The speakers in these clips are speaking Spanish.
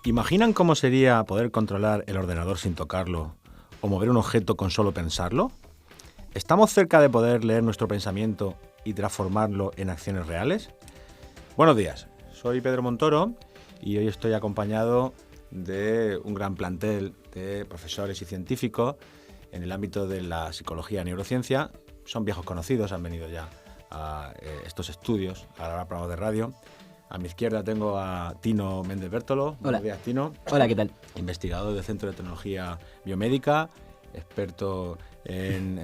¿Imaginan cómo sería poder controlar el ordenador sin tocarlo o mover un objeto con solo pensarlo? ¿Estamos cerca de poder leer nuestro pensamiento y transformarlo en acciones reales? Buenos días, soy Pedro Montoro y hoy estoy acompañado de un gran plantel de profesores y científicos en el ámbito de la psicología y neurociencia. Son viejos conocidos, han venido ya a estos estudios, a grabar programas de radio. A mi izquierda tengo a Tino Méndez Bértolo. Buenos días, Tino. Hola, ¿qué tal? Investigador del Centro de Tecnología Biomédica, experto en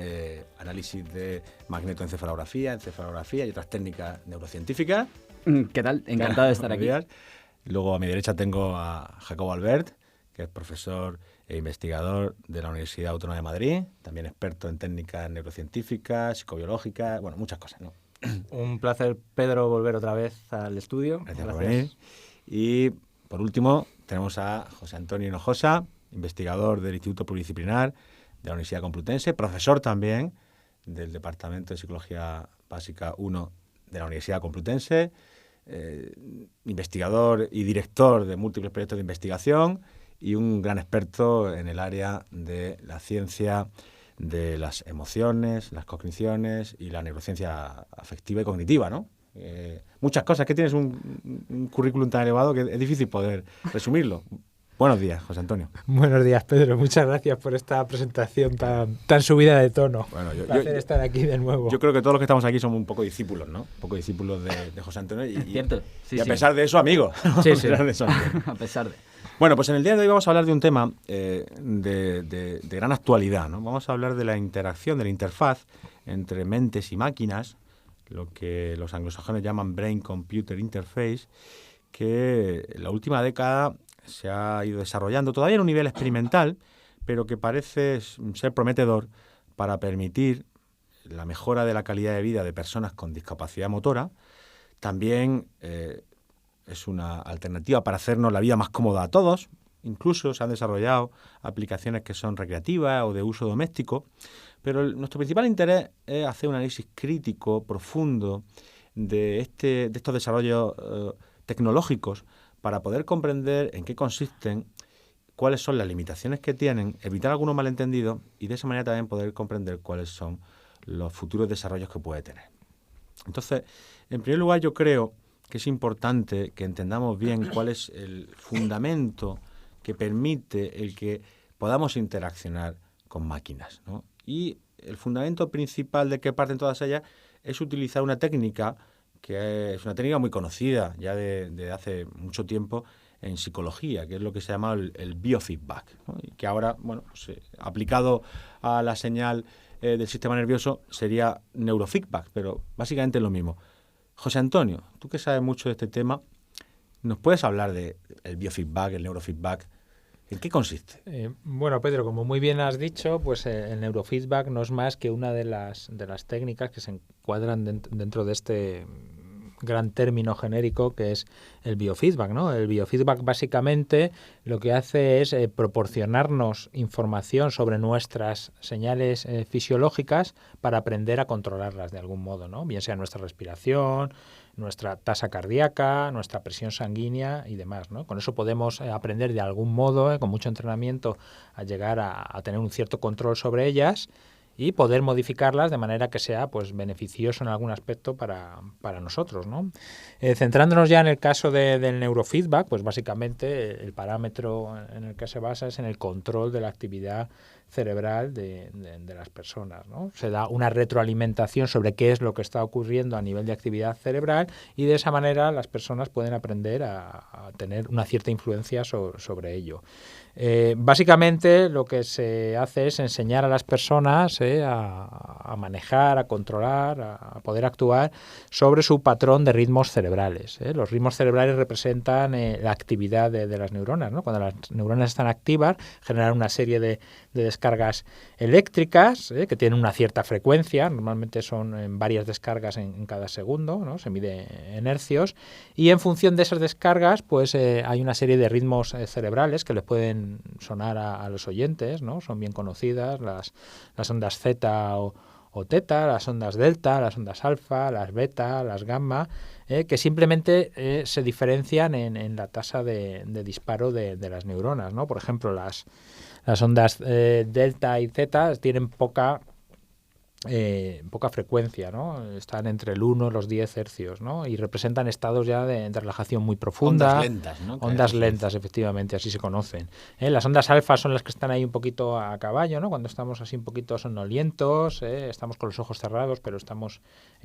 análisis de magnetoencefalografía, encefalografía y otras técnicas neurocientíficas. ¿Qué tal? Encantado de estar aquí. Días. Luego a mi derecha tengo a Jacobo Albert, que es profesor e investigador de la Universidad Autónoma de Madrid, también experto en técnicas neurocientíficas, psicobiológicas, bueno, muchas cosas, ¿no? Un placer, Pedro, volver otra vez al estudio. Gracias por venir. Y por último tenemos a José Antonio Hinojosa, investigador del Instituto Pluridisciplinar de la Universidad Complutense, profesor también del Departamento de Psicología Básica 1 de la Universidad Complutense, investigador y director de múltiples proyectos de investigación y un gran experto en el área de la ciencia de las emociones, las cogniciones y la neurociencia afectiva y cognitiva, ¿no? Muchas cosas, que tienes un currículum tan elevado que es difícil poder resumirlo. Buenos días, José Antonio. Buenos días, Pedro. Muchas gracias por esta presentación tan subida de tono. Bueno, un placer estar aquí de nuevo. Yo creo que todos los que estamos aquí somos un poco discípulos, ¿no? Un poco discípulos de José Antonio. Cierto. Sí, y a pesar de eso, amigos. Sí, sí. A pesar de... Bueno, pues en el día de hoy vamos a hablar de un tema de gran actualidad, ¿no? Vamos a hablar de la interacción, de la interfaz entre mentes y máquinas, lo que los anglosajones llaman Brain-Computer Interface, que en la última década se ha ido desarrollando, todavía en un nivel experimental, pero que parece ser prometedor para permitir la mejora de la calidad de vida de personas con discapacidad motora. También es una alternativa para hacernos la vida más cómoda a todos. Incluso se han desarrollado aplicaciones que son recreativas o de uso doméstico. Pero nuestro principal interés es hacer un análisis crítico, profundo, de estos desarrollos tecnológicos para poder comprender en qué consisten, cuáles son las limitaciones que tienen, evitar algunos malentendidos y de esa manera también poder comprender cuáles son los futuros desarrollos que puede tener. Entonces, en primer lugar, yo creo que es importante que entendamos bien cuál es el fundamento que permite el que podamos interaccionar con máquinas, ¿no? Y el fundamento principal de que parten todas ellas es utilizar una técnica que es una técnica muy conocida ya de hace mucho tiempo en psicología, que es lo que se llama el biofeedback, ¿no? Y que ahora, bueno, pues, aplicado a la señal del sistema nervioso sería neurofeedback, pero básicamente es lo mismo. José Antonio, tú que sabes mucho de este tema, ¿nos puedes hablar del biofeedback, el neurofeedback? ¿En qué consiste? Bueno, Pedro, como muy bien has dicho, pues el neurofeedback no es más que una de las técnicas que se encuadran dentro de este gran término genérico que es el biofeedback, ¿no? El biofeedback básicamente lo que hace es proporcionarnos información sobre nuestras señales fisiológicas para aprender a controlarlas de algún modo, ¿no? Bien sea nuestra respiración, nuestra tasa cardíaca, nuestra presión sanguínea y demás, ¿no? Con eso podemos aprender de algún modo, con mucho entrenamiento, a llegar a tener un cierto control sobre ellas y poder modificarlas de manera que sea pues beneficioso en algún aspecto para nosotros, ¿no? Centrándonos ya en el caso del neurofeedback, pues básicamente el parámetro en el que se basa es en el control de la actividad cerebral de las personas, ¿no? Se da una retroalimentación sobre qué es lo que está ocurriendo a nivel de actividad cerebral y de esa manera las personas pueden aprender a tener una cierta influencia sobre ello. Básicamente lo que se hace es enseñar a las personas a manejar, a controlar, a poder actuar sobre su patrón de ritmos cerebrales. Los ritmos cerebrales representan la actividad de las neuronas, ¿no? Cuando las neuronas están activas, generan una serie de descargas eléctricas que tienen una cierta frecuencia, normalmente son varias descargas en cada segundo, ¿no? Se mide en hercios, y en función de esas descargas pues hay una serie de ritmos cerebrales que les pueden sonar a los oyentes, ¿no? Son bien conocidas las ondas Z o o teta, las ondas delta, las ondas alfa, las beta, las gamma, que simplemente se diferencian en la tasa de disparo de las neuronas, ¿no? Por ejemplo, las ondas delta y zeta tienen poca frecuencia, ¿no? Están entre el 1 y los 10 hercios, ¿no? Y representan estados ya de relajación muy profunda. Ondas lentas, ¿no? Ondas lentas, efectivamente, así se conocen. Las ondas alfa son las que están ahí un poquito a caballo, ¿no? Cuando estamos así un poquito somnolientos, estamos con los ojos cerrados, pero estamos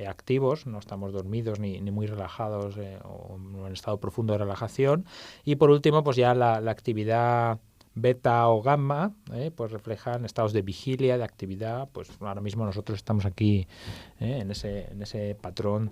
activos, no estamos dormidos ni muy relajados o en estado profundo de relajación. Y por último, pues ya la actividad beta o gamma, pues reflejan estados de vigilia, de actividad. Pues ahora mismo nosotros estamos aquí en ese patrón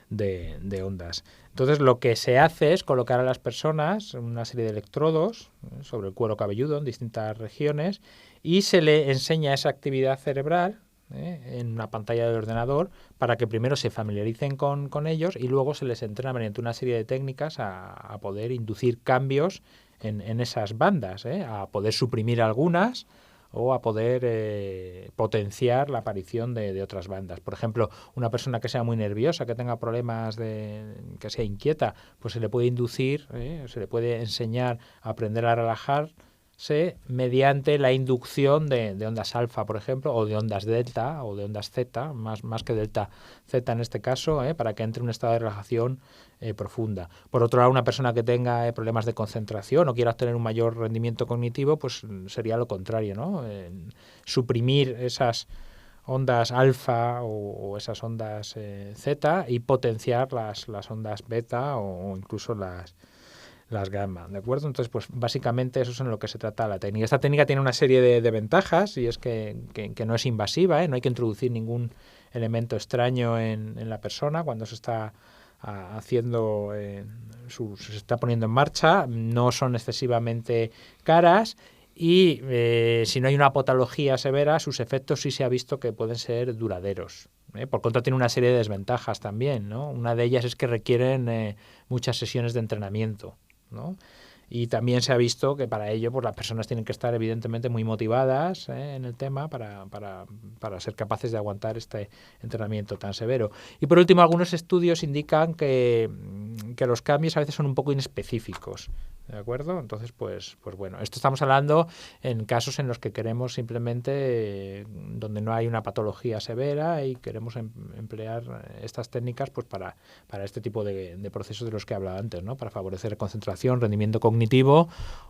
de ondas. Entonces lo que se hace es colocar a las personas una serie de electrodos sobre el cuero cabelludo en distintas regiones y se le enseña esa actividad cerebral en una pantalla del ordenador para que primero se familiaricen con ellos y luego se les entrena mediante una serie de técnicas a poder inducir cambios en esas bandas, a poder suprimir algunas o a poder potenciar la aparición de otras bandas. Por ejemplo, una persona que sea muy nerviosa, que tenga problemas, que sea inquieta, pues se le puede inducir, se le puede enseñar a aprender a relajarse mediante la inducción de ondas alfa, por ejemplo, o de ondas delta o de ondas zeta, más que delta zeta en este caso, para que entre en un estado de relajación profunda. Por otro lado, una persona que tenga problemas de concentración o quiera obtener un mayor rendimiento cognitivo, pues sería lo contrario, ¿no? Suprimir esas ondas alfa o esas ondas zeta y potenciar las ondas beta o incluso las gamma, ¿de acuerdo? Entonces, pues básicamente eso es en lo que se trata la técnica. Esta técnica tiene una serie de ventajas y es que no es invasiva, no hay que introducir ningún elemento extraño en la persona cuando se está haciendo, se está poniendo en marcha, no son excesivamente caras y si no hay una patología severa, sus efectos sí se ha visto que pueden ser duraderos. Por contra, tiene una serie de desventajas también, ¿no? Una de ellas es que requieren muchas sesiones de entrenamiento, ¿no? Y también se ha visto que para ello pues las personas tienen que estar evidentemente muy motivadas en el tema para ser capaces de aguantar este entrenamiento tan severo. Y por último, algunos estudios indican que los cambios a veces son un poco inespecíficos, ¿de acuerdo? Entonces, pues bueno, esto estamos hablando en casos en los que queremos simplemente, donde no hay una patología severa y queremos emplear estas técnicas pues para este tipo de procesos de los que he hablado antes, ¿no? Para favorecer concentración, rendimiento cognitivo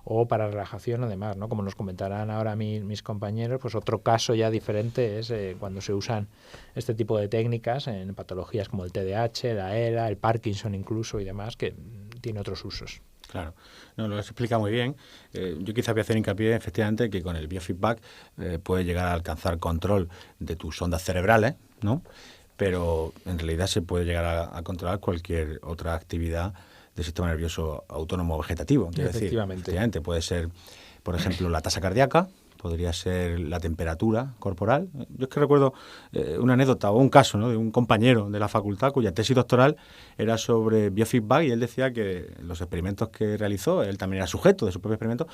o para relajación además, ¿no? Como nos comentarán ahora mis compañeros, pues otro caso ya diferente es cuando se usan este tipo de técnicas en patologías como el TDAH, la ELA, el Parkinson incluso y demás, que tiene otros usos. Claro, no, lo explica muy bien. Yo quizás voy a hacer hincapié efectivamente que con el biofeedback puedes llegar a alcanzar control de tus ondas cerebrales, ¿no? Pero en realidad se puede llegar a controlar cualquier otra actividad del sistema nervioso autónomo vegetativo. Efectivamente. Puede ser, por ejemplo, la tasa cardíaca, podría ser la temperatura corporal. Yo es que recuerdo una anécdota o un caso, ¿no? De un compañero de la facultad cuya tesis doctoral era sobre biofeedback y él decía que los experimentos que realizó, él también era sujeto de su propio experimento,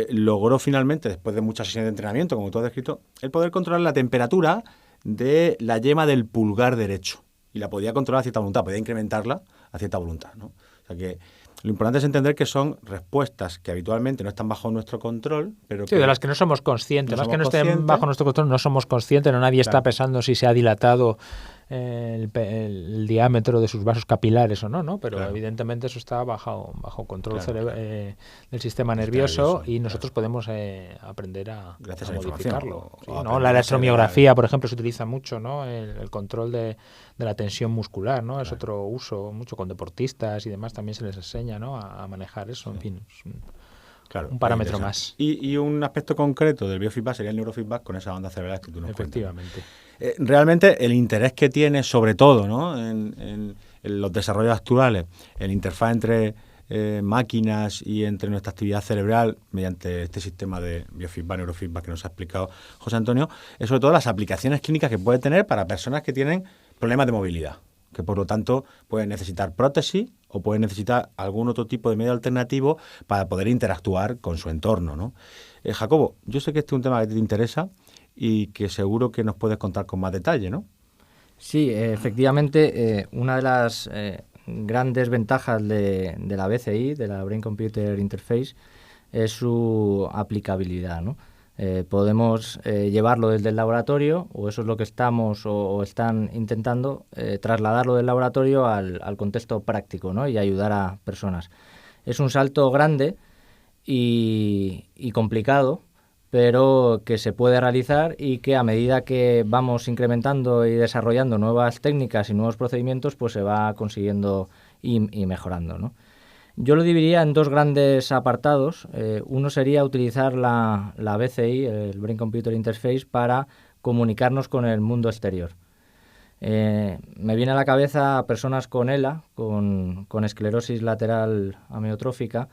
logró finalmente, después de muchas sesiones de entrenamiento, como tú has descrito, el poder controlar la temperatura de la yema del pulgar derecho. Y la podía controlar a cierta voluntad, podía incrementarla a cierta voluntad, ¿no? O sea que lo importante es entender que son respuestas que habitualmente no están bajo nuestro control, pero sí, de las que no somos conscientes. Más que no estén bajo nuestro control, no somos conscientes, nadie está pensando si se ha dilatado el diámetro de sus vasos capilares o no, ¿no? Pero evidentemente eso está bajo control del sistema nervioso y nosotros podemos aprender a modificarlo. Sí, ¿no? La electromiografía, por ejemplo, se utiliza mucho, ¿no? El control de la tensión muscular, ¿no? Es otro uso, mucho con deportistas y demás también se les enseña, ¿no? a manejar eso, en fin. Un parámetro más. Y un aspecto concreto del biofeedback sería el neurofeedback con esas ondas cerebrales que tú nos cuentas. Efectivamente. Realmente el interés que tiene, sobre todo, ¿no? en los desarrollos actuales, el interfaz entre máquinas y entre nuestra actividad cerebral mediante este sistema de biofeedback, neurofeedback que nos ha explicado José Antonio, es sobre todo las aplicaciones clínicas que puede tener para personas que tienen problemas de movilidad, que por lo tanto pueden necesitar prótesis o pueden necesitar algún otro tipo de medio alternativo para poder interactuar con su entorno, ¿no? Jacobo, yo sé que este es un tema que te interesa y que seguro que nos puedes contar con más detalle, ¿no? Sí, efectivamente, una de las grandes ventajas de la BCI, de la Brain Computer Interface, es su aplicabilidad, ¿no? Podemos llevarlo desde el laboratorio, o eso es lo que estamos o están intentando, trasladarlo del laboratorio al contexto práctico, ¿no? Y ayudar a personas. Es un salto grande y complicado, pero que se puede realizar y que a medida que vamos incrementando y desarrollando nuevas técnicas y nuevos procedimientos, pues se va consiguiendo y mejorando, ¿no? Yo lo dividiría en dos grandes apartados. Uno sería utilizar la BCI, el Brain Computer Interface, para comunicarnos con el mundo exterior. Me viene a la cabeza personas con ELA, con esclerosis lateral amiotrófica,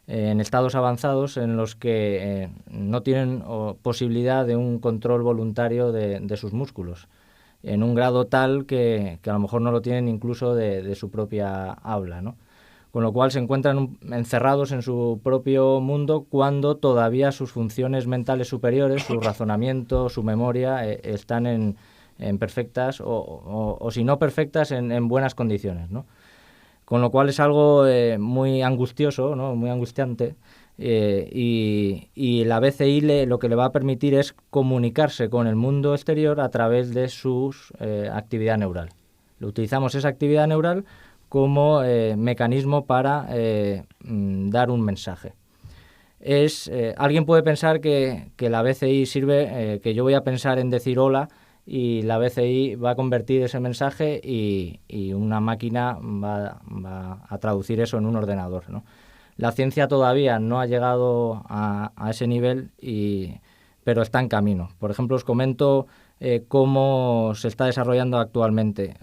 en estados avanzados en los que no tienen posibilidad de un control voluntario de sus músculos, en un grado tal que a lo mejor no lo tienen incluso de su propia habla, ¿no? Con lo cual se encuentran encerrados en su propio mundo cuando todavía sus funciones mentales superiores, su razonamiento, su memoria, están en perfectas o si no perfectas, en buenas condiciones, ¿no? Con lo cual es algo muy angustioso, ¿no? Muy angustiante, y la BCI lo que le va a permitir es comunicarse con el mundo exterior a través de su actividad neural. Utilizamos esa actividad neural como mecanismo para dar un mensaje. Alguien puede pensar que la BCI sirve, que yo voy a pensar en decir hola y la BCI va a convertir ese mensaje y una máquina va a traducir eso en un ordenador, ¿no? La ciencia todavía no ha llegado a ese nivel, pero está en camino. Por ejemplo, os comento cómo se está desarrollando actualmente.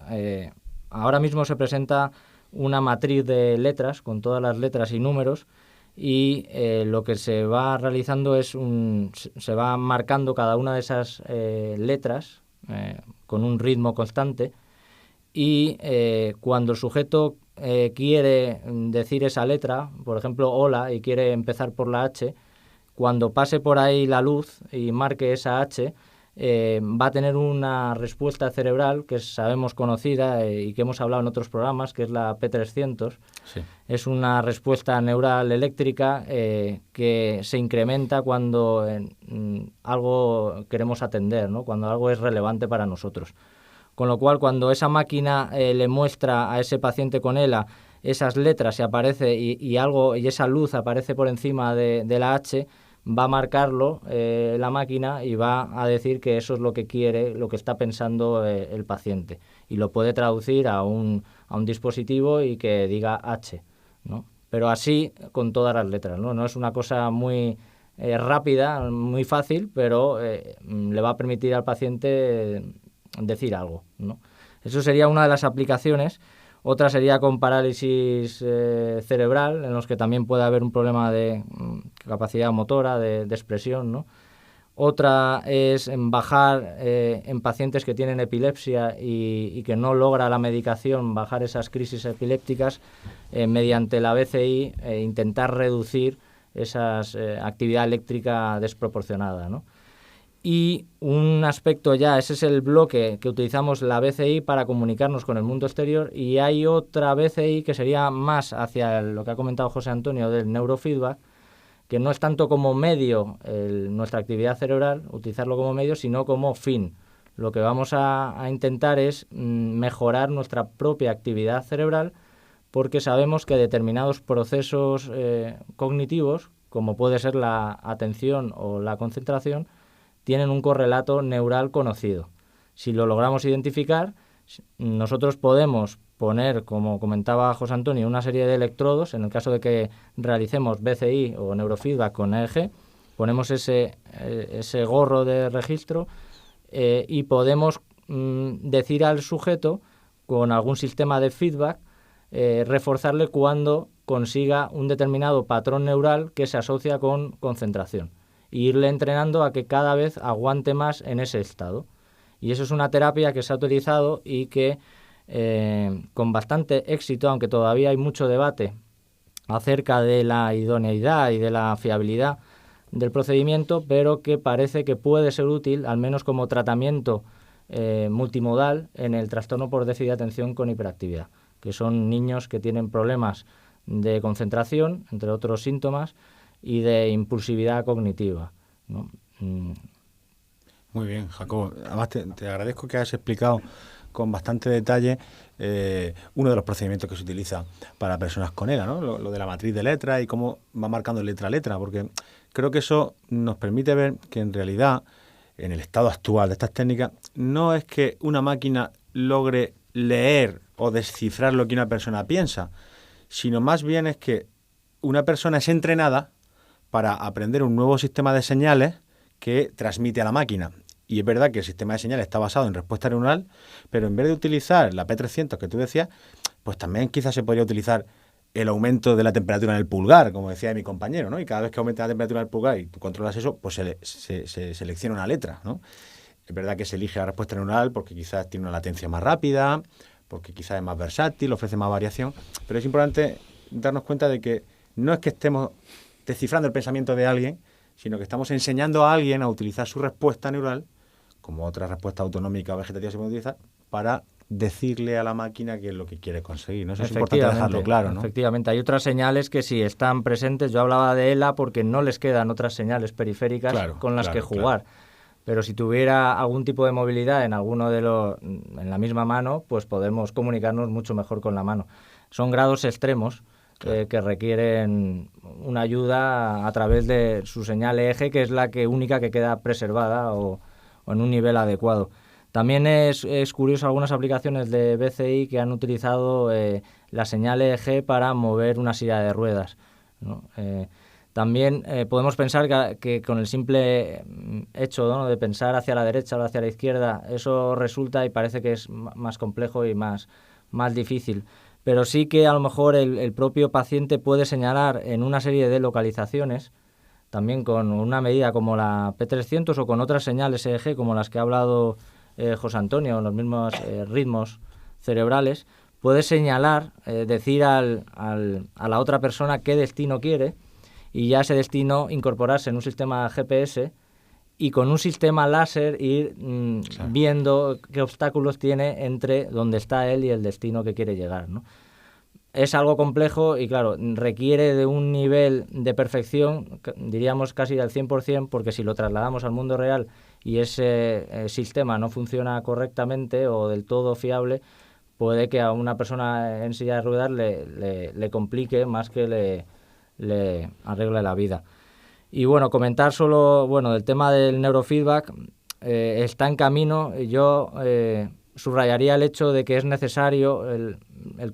Ahora mismo se presenta una matriz de letras con todas las letras y números y lo que se va realizando es se va marcando cada una de esas letras con un ritmo constante y cuando el sujeto quiere decir esa letra, por ejemplo hola, y quiere empezar por la H, cuando pase por ahí la luz y marque esa H, va a tener una respuesta cerebral que sabemos conocida y que hemos hablado en otros programas, que es la P300. Sí. Es una respuesta neural eléctrica que se incrementa cuando algo queremos atender, ¿no? Cuando algo es relevante para nosotros. Con lo cual, cuando esa máquina le muestra a ese paciente con ELA esas letras y aparece y esa luz aparece por encima de la H, va a marcarlo la máquina y va a decir que eso es lo que quiere, lo que está pensando el paciente. Y lo puede traducir a un dispositivo y que diga H, ¿no? Pero así con todas las letras, ¿no? No es una cosa muy rápida, muy fácil, pero le va a permitir al paciente decir algo, ¿no? Eso sería una de las aplicaciones. Otra sería con parálisis cerebral, en los que también puede haber un problema de capacidad motora, de expresión, ¿no? Otra es en bajar en pacientes que tienen epilepsia y que no logra la medicación bajar esas crisis epilépticas mediante la BCI, intentar reducir esa actividad eléctrica desproporcionada, ¿no? Y un aspecto ese es el bloque que utilizamos la BCI para comunicarnos con el mundo exterior, y hay otra BCI que sería más hacia lo que ha comentado José Antonio del neurofeedback, que no es tanto como medio nuestra actividad cerebral, utilizarlo como medio, sino como fin. Lo que vamos a intentar es mejorar nuestra propia actividad cerebral, porque sabemos que determinados procesos cognitivos, como puede ser la atención o la concentración, tienen un correlato neural conocido. Si lo logramos identificar, nosotros podemos poner, como comentaba José Antonio, una serie de electrodos. En el caso de que realicemos BCI o neurofeedback con EEG, ponemos ese gorro de registro y podemos decir al sujeto, con algún sistema de feedback, reforzarle cuando consiga un determinado patrón neural que se asocia con concentración, e irle entrenando a que cada vez aguante más en ese estado. Y eso es una terapia que se ha utilizado y que con bastante éxito, aunque todavía hay mucho debate acerca de la idoneidad y de la fiabilidad del procedimiento, pero que parece que puede ser útil, al menos como tratamiento multimodal en el trastorno por déficit de atención con hiperactividad, que son niños que tienen problemas de concentración, entre otros síntomas, y de impulsividad cognitiva, ¿no? Muy bien, Jacobo. Además, te agradezco que hayas explicado con bastante detalle uno de los procedimientos que se utiliza para personas con ELA, ¿no? Lo de la matriz de letras y cómo va marcando letra a letra, porque creo que eso nos permite ver que en realidad, en el estado actual de estas técnicas, no es que una máquina logre leer o descifrar lo que una persona piensa, sino más bien es que una persona es entrenada para aprender un nuevo sistema de señales que transmite a la máquina. Y es verdad que el sistema de señales está basado en respuesta neuronal, pero en vez de utilizar la P300 que tú decías, pues también quizás se podría utilizar el aumento de la temperatura en el pulgar, como decía mi compañero, ¿no? Y cada vez que aumenta la temperatura en el pulgar y tú controlas eso, pues se selecciona una letra, ¿no? Es verdad que se elige la respuesta neuronal porque quizás tiene una latencia más rápida, porque quizás es más versátil, ofrece más variación, pero es importante darnos cuenta de que no es que estemos descifrando el pensamiento de alguien, sino que estamos enseñando a alguien a utilizar su respuesta neural, como otra respuesta autonómica o vegetativa se puede utilizar, para decirle a la máquina qué es lo que quiere conseguir, ¿no? Eso es importante dejarlo claro, ¿no? Efectivamente, hay otras señales que sí están presentes. Yo hablaba de ELA porque no les quedan otras señales periféricas con las que jugar. Claro. Pero si tuviera algún tipo de movilidad en en la misma mano, pues podemos comunicarnos mucho mejor con la mano. Son grados extremos. Claro. Que requieren una ayuda a través de su señal eje, que es la única que queda preservada o en un nivel adecuado. También es curioso algunas aplicaciones de BCI que han utilizado la señal eje para mover una silla de ruedas, ¿no? También podemos pensar que con el simple hecho, ¿no?, de pensar hacia la derecha o hacia la izquierda, eso resulta y parece que es más complejo y más difícil. Pero sí que a lo mejor el propio paciente puede señalar en una serie de localizaciones, también con una medida como la P300 o con otras señales EEG como las que ha hablado José Antonio, los mismos ritmos cerebrales, puede señalar, decir a la otra persona qué destino quiere y ya ese destino incorporarse en un sistema GPS y con un sistema láser ir viendo qué obstáculos tiene entre donde está él y el destino que quiere llegar, ¿no? Es algo complejo y, claro, requiere de un nivel de perfección, diríamos casi del 100%, porque si lo trasladamos al mundo real y ese sistema no funciona correctamente o del todo fiable, puede que a una persona en silla de ruedas le complique más que le arregle la vida. Y bueno, comentar solo del tema del neurofeedback, está en camino. Yo subrayaría el hecho de que es necesario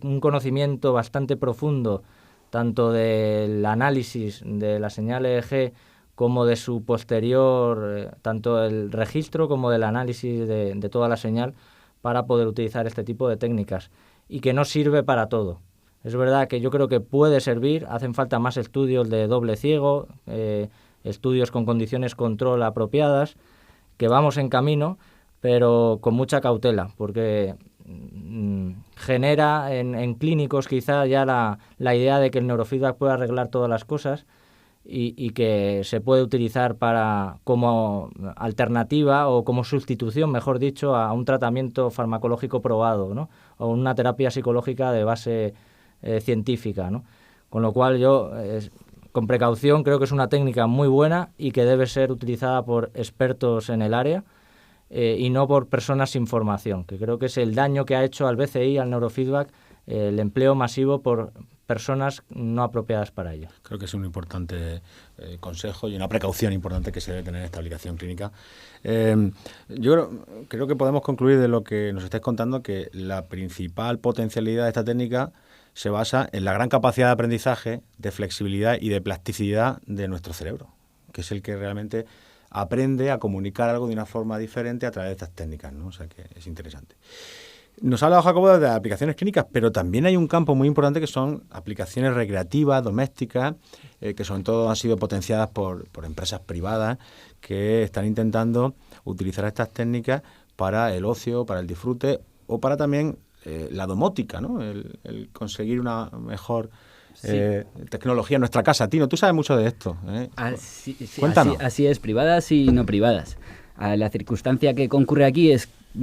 un conocimiento bastante profundo tanto del análisis de la señal EEG como de su posterior, tanto el registro como del análisis de toda la señal para poder utilizar este tipo de técnicas y que no sirve para todo. Es verdad que yo creo que puede servir, hacen falta más estudios de doble ciego, estudios con condiciones control apropiadas, que vamos en camino, pero con mucha cautela, porque genera en clínicos quizá ya la idea de que el neurofeedback puede arreglar todas las cosas y que se puede utilizar como alternativa o como sustitución, mejor dicho, a un tratamiento farmacológico probado, ¿no?, o una terapia psicológica de base científica, ¿no? Con lo cual yo, con precaución, creo que es una técnica muy buena y que debe ser utilizada por expertos en el área y no por personas sin formación, que creo que es el daño que ha hecho al BCI, al neurofeedback, el empleo masivo por personas no apropiadas para ello. Creo que es un importante consejo y una precaución importante que se debe tener en esta aplicación clínica. Yo creo que podemos concluir de lo que nos estáis contando que la principal potencialidad de esta técnica se basa en la gran capacidad de aprendizaje, de flexibilidad y de plasticidad de nuestro cerebro, que es el que realmente aprende a comunicar algo de una forma diferente a través de estas técnicas, ¿no? O sea que es interesante. Nos ha hablado Jacobo de aplicaciones clínicas, pero también hay un campo muy importante que son aplicaciones recreativas, domésticas, que sobre todo han sido potenciadas por empresas privadas que están intentando utilizar estas técnicas para el ocio, para el disfrute o para también la domótica, ¿no? El conseguir una mejor tecnología en nuestra casa. Tino, tú sabes mucho de esto, ¿eh? Sí, Cuéntanos. así es, privadas y no privadas. La circunstancia que concurre aquí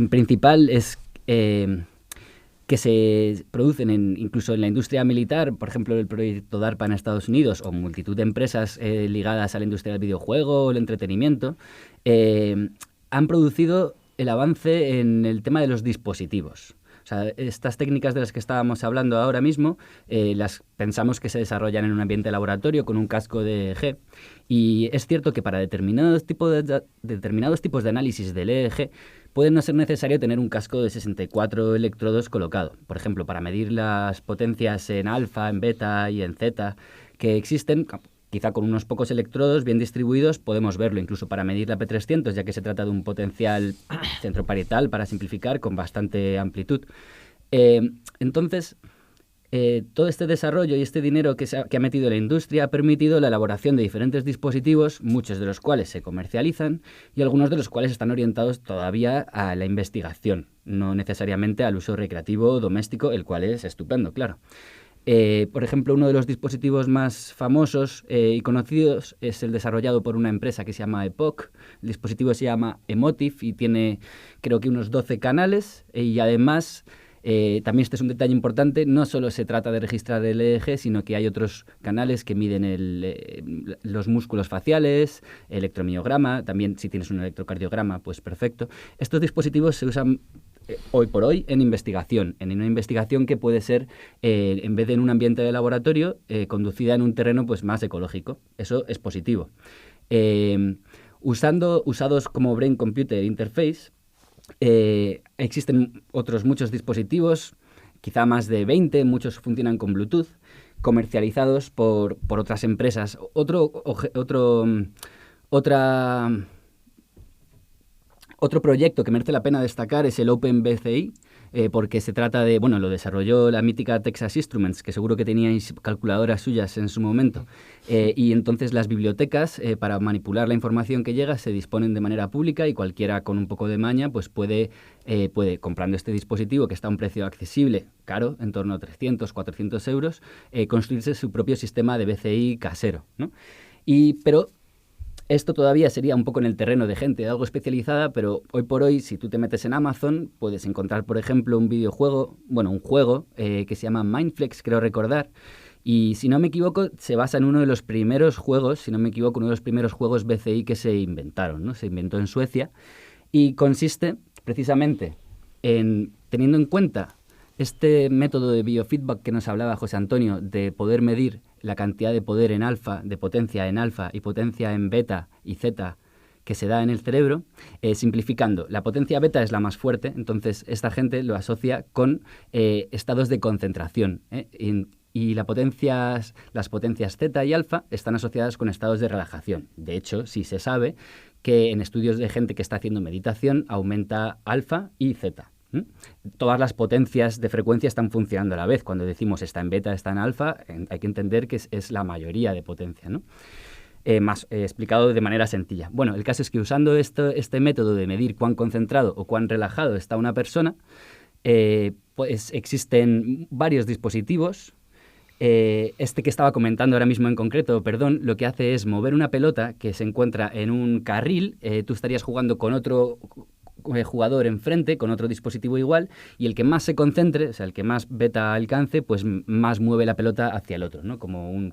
principal es que se producen incluso en la industria militar, por ejemplo el proyecto DARPA en Estados Unidos o multitud de empresas ligadas a la industria del videojuego o el entretenimiento, han producido el avance en el tema de los dispositivos. O sea, estas técnicas de las que estábamos hablando ahora mismo, las pensamos que se desarrollan en un ambiente de laboratorio con un casco de EEG. Y es cierto que para determinados tipos de análisis del EEG puede no ser necesario tener un casco de 64 electrodos colocado. Por ejemplo, para medir las potencias en alfa, en beta y en zeta que existen, quizá con unos pocos electrodos bien distribuidos podemos verlo, incluso para medir la P300, ya que se trata de un potencial centroparietal, para simplificar, con bastante amplitud. Entonces, todo este desarrollo y este dinero que ha metido la industria ha permitido la elaboración de diferentes dispositivos, muchos de los cuales se comercializan y algunos de los cuales están orientados todavía a la investigación, no necesariamente al uso recreativo doméstico, el cual es estupendo, claro. Por ejemplo, uno de los dispositivos más famosos y conocidos es el desarrollado por una empresa que se llama Epoch. El dispositivo se llama Emotive y tiene, creo que, unos 12 canales y además... también este es un detalle importante, no solo se trata de registrar el EEG, sino que hay otros canales que miden los músculos faciales, electromiograma, también si tienes un electrocardiograma, pues perfecto. Estos dispositivos se usan hoy por hoy en una investigación que puede ser, en vez de en un ambiente de laboratorio, conducida en un terreno pues más ecológico. Eso es positivo. Usados como Brain Computer Interface, existen otros muchos dispositivos, quizá más de 20, muchos funcionan con Bluetooth, comercializados por otras empresas. Otro proyecto que merece la pena destacar es el OpenBCI, porque se trata de, lo desarrolló la mítica Texas Instruments, que seguro que teníais calculadoras suyas en su momento, y entonces las bibliotecas, para manipular la información que llega, se disponen de manera pública y cualquiera con un poco de maña pues puede, comprando este dispositivo que está a un precio accesible, caro, en torno a 300, 400 euros, construirse su propio sistema de BCI casero, ¿no? Pero esto todavía sería un poco en el terreno de gente algo especializada, pero hoy por hoy, si tú te metes en Amazon, puedes encontrar, por ejemplo, un juego que se llama Mindflex, creo recordar, y si no me equivoco, se basa en uno de los primeros juegos, BCI que se inventaron, ¿no? Se inventó en Suecia, y consiste precisamente en, teniendo en cuenta este método de biofeedback que nos hablaba José Antonio, de poder medir la cantidad de poder en alfa, de potencia en alfa y potencia en beta y zeta que se da en el cerebro, simplificando. La potencia beta es la más fuerte, entonces esta gente lo asocia con estados de concentración, y las potencias zeta y alfa están asociadas con estados de relajación. De hecho, sí se sabe que en estudios de gente que está haciendo meditación aumenta alfa y zeta. Todas las potencias de frecuencia están funcionando a la vez. Cuando decimos está en beta, está en alfa, hay que entender que es la mayoría de potencia, ¿no? Explicado de manera sencilla. Bueno, el caso es que usando este método de medir cuán concentrado o cuán relajado está una persona, pues existen varios dispositivos. Este que estaba comentando ahora mismo en concreto, lo que hace es mover una pelota que se encuentra en un carril. Tú estarías jugando con otro jugador enfrente, con otro dispositivo igual, y el que más se concentre, o sea, el que más beta alcance, pues más mueve la pelota hacia el otro, ¿no? Como un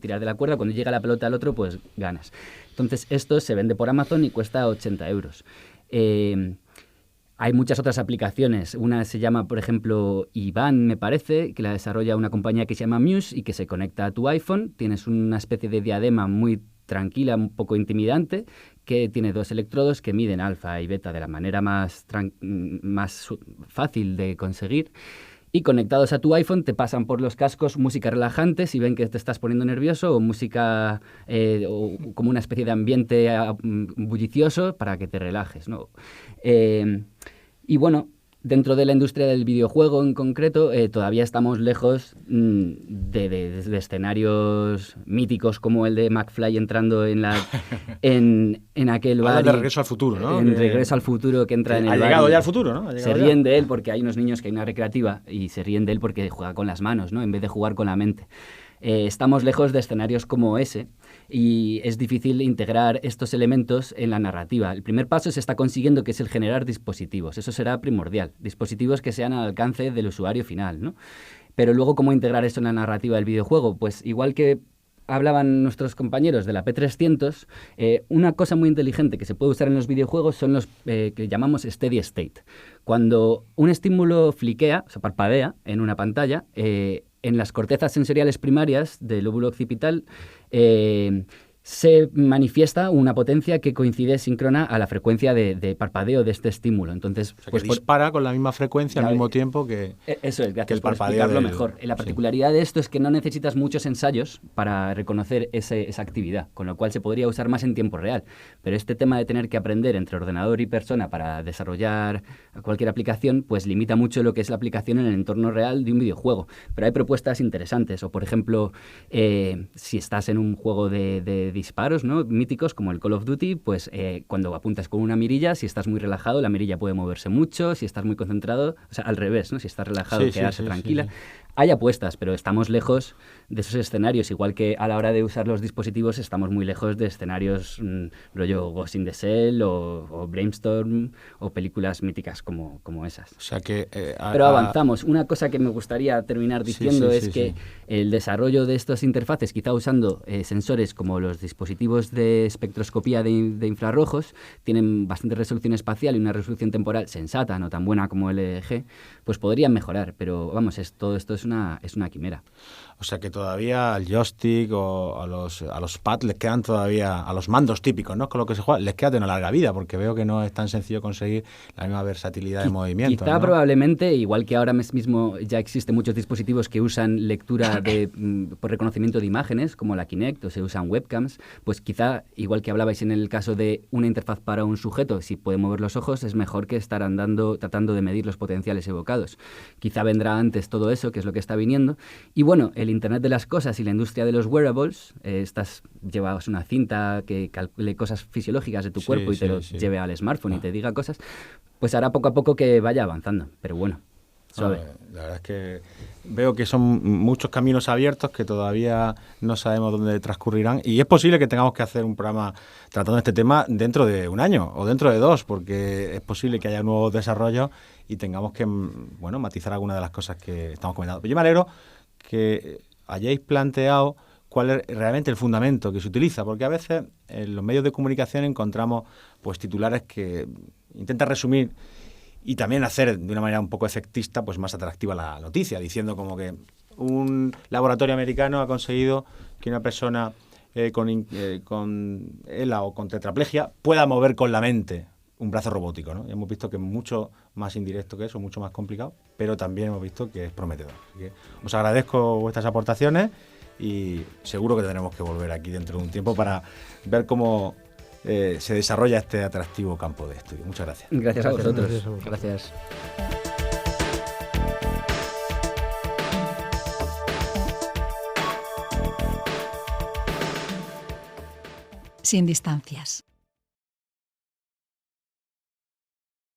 tirar de la cuerda. Cuando llega la pelota al otro, pues ganas. Entonces, esto se vende por Amazon y cuesta 80 euros. Hay muchas otras aplicaciones. Una se llama, por ejemplo, Ivan, me parece, que la desarrolla una compañía que se llama Muse y que se conecta a tu iPhone. Tienes una especie de diadema muy tranquila, un poco intimidante, que tiene 2 electrodos que miden alfa y beta de la manera más fácil de conseguir. Y conectados a tu iPhone te pasan por los cascos música relajante si ven que te estás poniendo nervioso, o música o como una especie de ambiente bullicioso para que te relajes, ¿no? Y bueno, Dentro de la industria del videojuego en concreto, todavía estamos lejos de escenarios míticos como el de McFly entrando en aquel bar. De Regreso al Futuro, ¿no? En Regreso al Futuro, que entra en el bar. Ha llegado ya al futuro, ¿no? Se ríen de él porque hay unos niños que hay una recreativa y se ríen de él porque juega con las manos, ¿no? En vez de jugar con la mente. Estamos lejos de escenarios como ese y es difícil integrar estos elementos en la narrativa. El primer paso se está consiguiendo, que es el generar dispositivos. Eso será primordial. Dispositivos que sean al alcance del usuario final, ¿no? Pero luego, ¿cómo integrar esto en la narrativa del videojuego? Pues igual que hablaban nuestros compañeros de la P300, una cosa muy inteligente que se puede usar en los videojuegos son los que llamamos steady state. Cuando un estímulo fliquea, o sea, parpadea en una pantalla, en las cortezas sensoriales primarias del lóbulo occipital se manifiesta una potencia que coincide síncrona a la frecuencia de parpadeo de este estímulo. Entonces, o sea, que dispara con la misma frecuencia al mismo tiempo que eso es, gracias que el por parpadeo explicarlo mejor. La particularidad de esto es que no necesitas muchos ensayos para reconocer esa actividad, con lo cual se podría usar más en tiempo real. Pero este tema de tener que aprender entre ordenador y persona para desarrollar cualquier aplicación, pues limita mucho lo que es la aplicación en el entorno real de un videojuego. Pero hay propuestas interesantes, o por ejemplo, si estás en un juego de disparos, ¿no?, míticos como el Call of Duty, pues cuando apuntas con una mirilla, si estás muy relajado, la mirilla puede moverse mucho, si estás muy concentrado, o sea, al revés, ¿no? Si estás relajado, quedarse tranquila. Sí. Hay apuestas, pero estamos lejos de esos escenarios, igual que a la hora de usar los dispositivos estamos muy lejos de escenarios rollo Ghost in the Shell o Brainstorm o películas míticas como esas. O sea que, pero avanzamos. Una cosa que me gustaría terminar diciendo es que el desarrollo de estas interfaces, quizá usando sensores como los dispositivos de espectroscopía de infrarrojos, tienen bastante resolución espacial y una resolución temporal sensata, no tan buena como el EEG, pues podrían mejorar, pero vamos, todo esto es una quimera. O sea que todavía al joystick o a los pads les quedan todavía, a los mandos típicos, ¿no?, con lo que se juega, les queda de una larga vida, porque veo que no es tan sencillo conseguir la misma versatilidad de movimiento. Quizá, ¿no? Probablemente, igual que ahora mismo ya existen muchos dispositivos que usan lectura por reconocimiento de imágenes, como la Kinect, o se usan webcams, pues quizá, igual que hablabais en el caso de una interfaz para un sujeto, si puede mover los ojos, es mejor que estar andando tratando de medir los potenciales evocados. Quizá vendrá antes todo eso, que es lo que está viniendo. Y bueno, el Internet de las cosas y la industria de los wearables, llevas una cinta que calcule cosas fisiológicas de tu cuerpo y te lo lleve al smartphone y te diga cosas, pues hará poco a poco que vaya avanzando. Pero bueno, suave. La verdad es que veo que son muchos caminos abiertos que todavía no sabemos dónde transcurrirán, y es posible que tengamos que hacer un programa tratando este tema dentro de un año o dentro de 2, porque es posible que haya nuevos desarrollos y tengamos que matizar algunas de las cosas que estamos comentando. Pero yo me alegro que hayáis planteado cuál es realmente el fundamento que se utiliza, porque a veces en los medios de comunicación encontramos pues titulares que intentan resumir y también hacer de una manera un poco efectista pues más atractiva la noticia, diciendo como que un laboratorio americano ha conseguido que una persona con ELA o con tetraplegia pueda mover con la mente un brazo robótico, ¿no? Y hemos visto que es mucho más indirecto que eso, mucho más complicado, pero también hemos visto que es prometedor. Así que os agradezco vuestras aportaciones y seguro que tendremos que volver aquí dentro de un tiempo para ver cómo se desarrolla este atractivo campo de estudio. Muchas gracias. Gracias a vosotros. Gracias. Sin distancias.